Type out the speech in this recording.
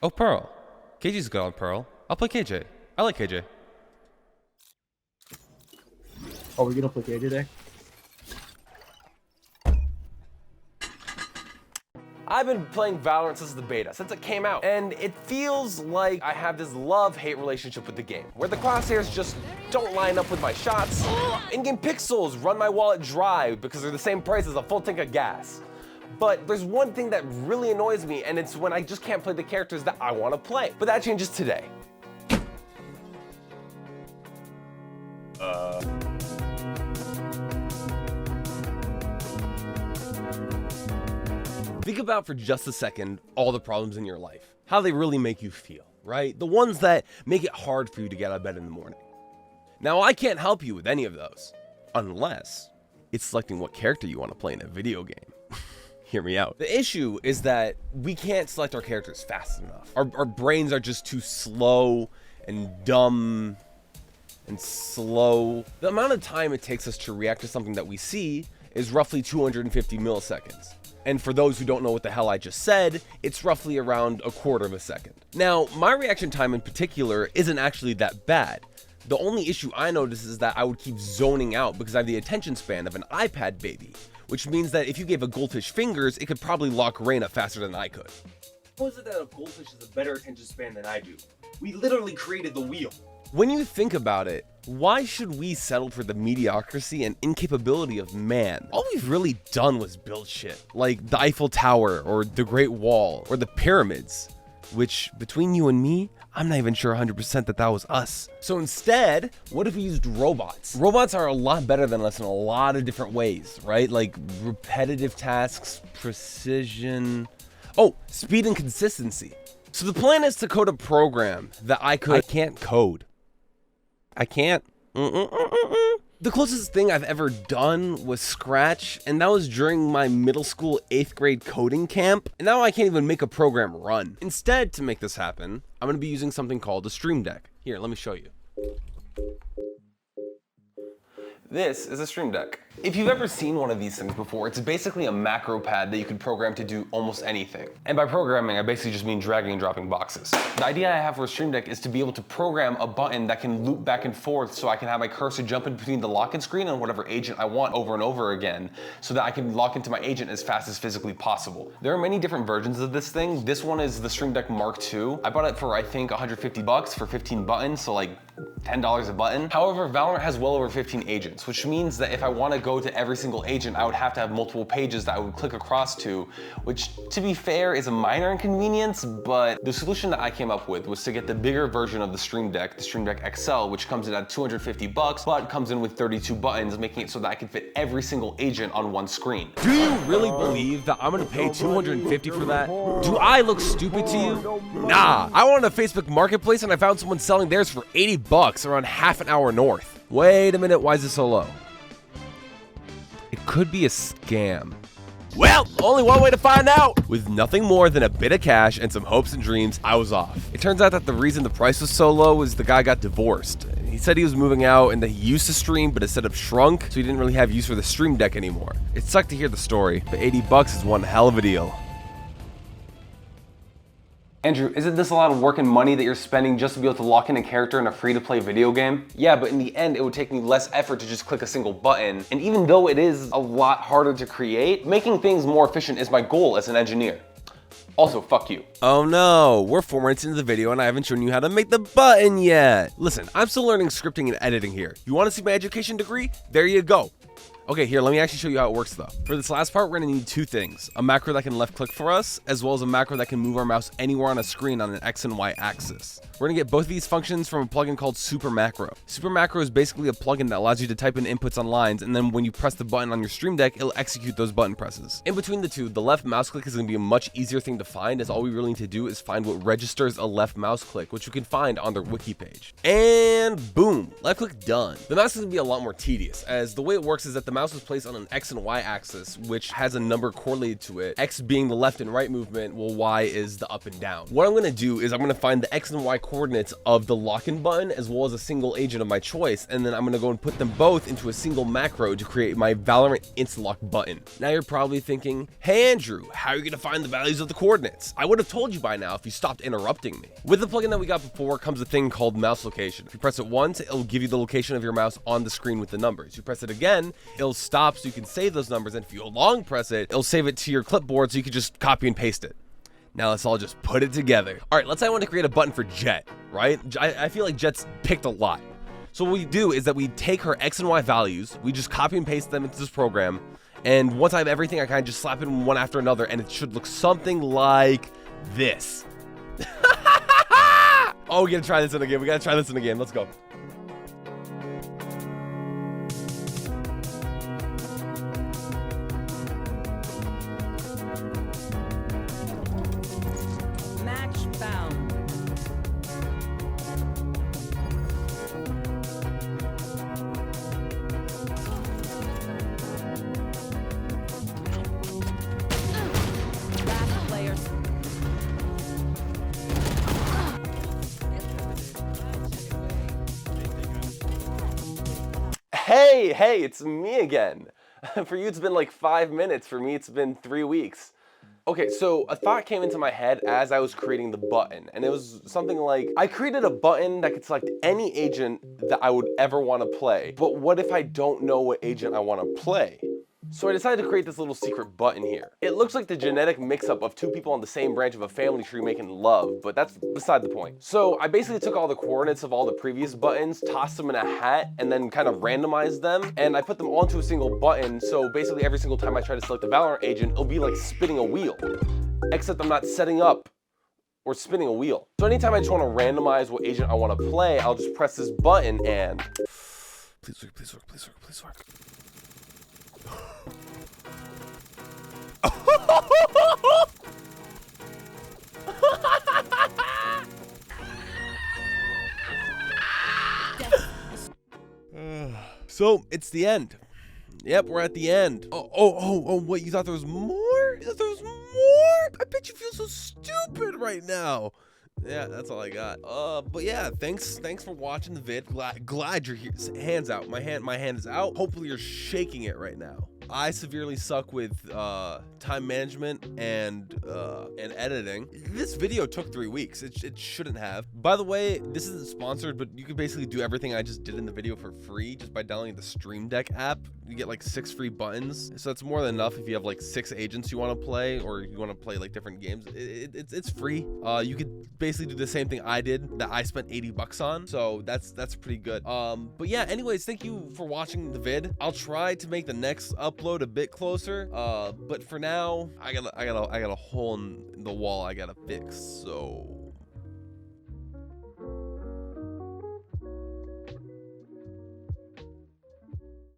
Oh, Pearl. KJ's good on Pearl. I'll play KJ. I like KJ. Oh, we're gonna play KJ today? I've been playing Valorant since the beta, since it came out, and it feels like I have this love-hate relationship with the game, where the crosshairs just don't line up with my shots. In-game pixels run my wallet dry because they're the same price as a full tank of gas. But there's one thing that really annoys me, and it's when I just can't play the characters that I want to play. But that changes today. Think about for just a second all the problems in your life, how they really make you feel, right? The ones that make it hard for you to get out of bed in the morning. Now, I can't help you with any of those, unless it's selecting what character you want to play in a video game. Hear me out. The issue is that we can't select our characters fast enough. Our brains are just too slow and dumb and slow. The amount of time it takes us to react to something that we see is roughly 250 milliseconds. And for those who don't know what the hell I just said, it's roughly around a quarter of a second. Now, my reaction time in particular isn't actually that bad. The only issue I notice is that I would keep zoning out because I have the attention span of an iPad baby, which means that if you gave a goldfish fingers, it could probably lock Reyna faster than I could. How is it that a goldfish has a better attention span than I do? We literally created the wheel. When you think about it, why should we settle for the mediocrity and incapability of man? All we've really done was build shit, like the Eiffel Tower, or the Great Wall, or the pyramids, which, between you and me, I'm not even sure 100% that was us. So instead, what if we used robots? Robots are a lot better than us in a lot of different ways, right? Like repetitive tasks, precision, speed and consistency. So the plan is to code a program that I can't code. I can't. The closest thing I've ever done was Scratch, and that was during my middle school 8th grade coding camp, and now I can't even make a program run. Instead, to make this happen, I'm gonna be using something called a Stream Deck. Here, let me show you. This is a Stream Deck. If you've ever seen one of these things before, it's basically a macro pad that you can program to do almost anything. And by programming, I basically just mean dragging and dropping boxes. The idea I have for a Stream Deck is to be able to program a button that can loop back and forth so I can have my cursor jump in between the lock-in screen and whatever agent I want over and over again so that I can lock into my agent as fast as physically possible. There are many different versions of this thing. This one is the Stream Deck Mark II. I bought it for, I think, 150 bucks for 15 buttons, so like $10 a button. However, Valorant has well over 15 agents, which means that if I want to go to every single agent, I would have to have multiple pages that I would click across to, which, to be fair, is a minor inconvenience, but the solution that I came up with was to get the bigger version of the Stream Deck XL, which comes in at 250 bucks, but comes in with 32 buttons, making it so that I can fit every single agent on one screen. Do you really believe that I'm gonna pay 250 for that? Do I look stupid to you? Nah, I went on a Facebook Marketplace and I found someone selling theirs for 80 bucks around half an hour north. Wait a minute, why is it so low? It could be a scam. Well, only one way to find out. With nothing more than a bit of cash and some hopes and dreams, I was off. It turns out that the reason the price was so low was the guy got divorced. He said he was moving out and that he used to stream, but his setup shrunk, so he didn't really have use for the Stream Deck anymore. It sucked to hear the story, but 80 bucks is one hell of a deal. Andrew, isn't this a lot of work and money that you're spending just to be able to lock in a character in a free-to-play video game? Yeah, but in the end, it would take me less effort to just click a single button. And even though it is a lot harder to create, making things more efficient is my goal as an engineer. Also, fuck you. Oh no, we're 4 minutes into the video and I haven't shown you how to make the button yet. Listen, I'm still learning scripting and editing here. You want to see my education degree? There you go. Okay, here, let me actually show you how it works though. For this last part, we're gonna need two things. A macro that can left click for us, as well as a macro that can move our mouse anywhere on a screen on an X and Y axis. We're gonna get both of these functions from a plugin called Super Macro. Super Macro is basically a plugin that allows you to type in inputs on lines, and then when you press the button on your Stream Deck, it'll execute those button presses. In between the two, the left mouse click is gonna be a much easier thing to find, as all we really need to do is find what registers a left mouse click, which you can find on their wiki page. And boom, left click done. The mouse is gonna be a lot more tedious, as the way it works is that the the mouse is placed on an X and Y axis, which has a number correlated to it. X being the left and right movement, while Y is the up and down. What I'm gonna do is I'm gonna find the X and Y coordinates of the lock-in button as well as a single agent of my choice, and then I'm gonna go and put them both into a single macro to create my Valorant Instalock button. Now you're probably thinking, hey Andrew, how are you gonna find the values of the coordinates? I would have told you by now if you stopped interrupting me. With the plugin that we got before comes a thing called mouse location. If you press it once, it'll give you the location of your mouse on the screen with the numbers. You press it again, it'll stop so you can save those numbers, and if you long press it, it'll save it to your clipboard so you can just copy and paste it. Now let's all just put it together. All right, let's say I want to create a button for Jet, right? I feel like Jet's picked a lot. So what we do is that we take her X and Y values, we just copy and paste them into this program, and once I have everything, I kind of just slap it in one after another, and it should look something like this. Oh, we gotta try this in a game. We gotta try this in a game. Let's go. Match found. Last player. Hey, it's me again. For you, it's been like 5 minutes. For me, it's been 3 weeks. Okay, so a thought came into my head as I was creating the button, and it was something like, I created a button that could select any agent that I would ever want to play, but what if I don't know what agent I want to play? So I decided to create this little secret button here. It looks like the genetic mix-up of two people on the same branch of a family tree making love, but that's beside the point. So I basically took all the coordinates of all the previous buttons, tossed them in a hat, and then kind of randomized them, and I put them all into a single button, so basically every single time I try to select the Valorant agent, it'll be like spinning a wheel. Except I'm not setting up or spinning a wheel. So anytime I just want to randomize what agent I want to play, I'll just press this button and... Please work, please work, please work, please work. So it's the end. Yep, we're at the end. Oh, wait, you thought there was more? You thought there was more? I bet you feel so stupid right now. Yeah, that's all I got. But yeah, thanks for watching the vid. Glad you're here. Hands out. My hand is out. Hopefully you're shaking it right now. I severely suck with time management and editing. This video took 3 weeks. It shouldn't have. By the way, this isn't sponsored, but you can basically do everything I just did in the video for free just by downloading the Stream Deck app. You get like 6 free buttons, so it's more than enough if you have like 6 agents you want to play, or you want to play like different games. It's free. You could basically do the same thing I did that I spent 80 bucks on, so that's pretty good. But yeah, anyways, thank you for watching the vid. I'll try to make the next upload a bit closer, but for now I got a hole in the wall I gotta fix, so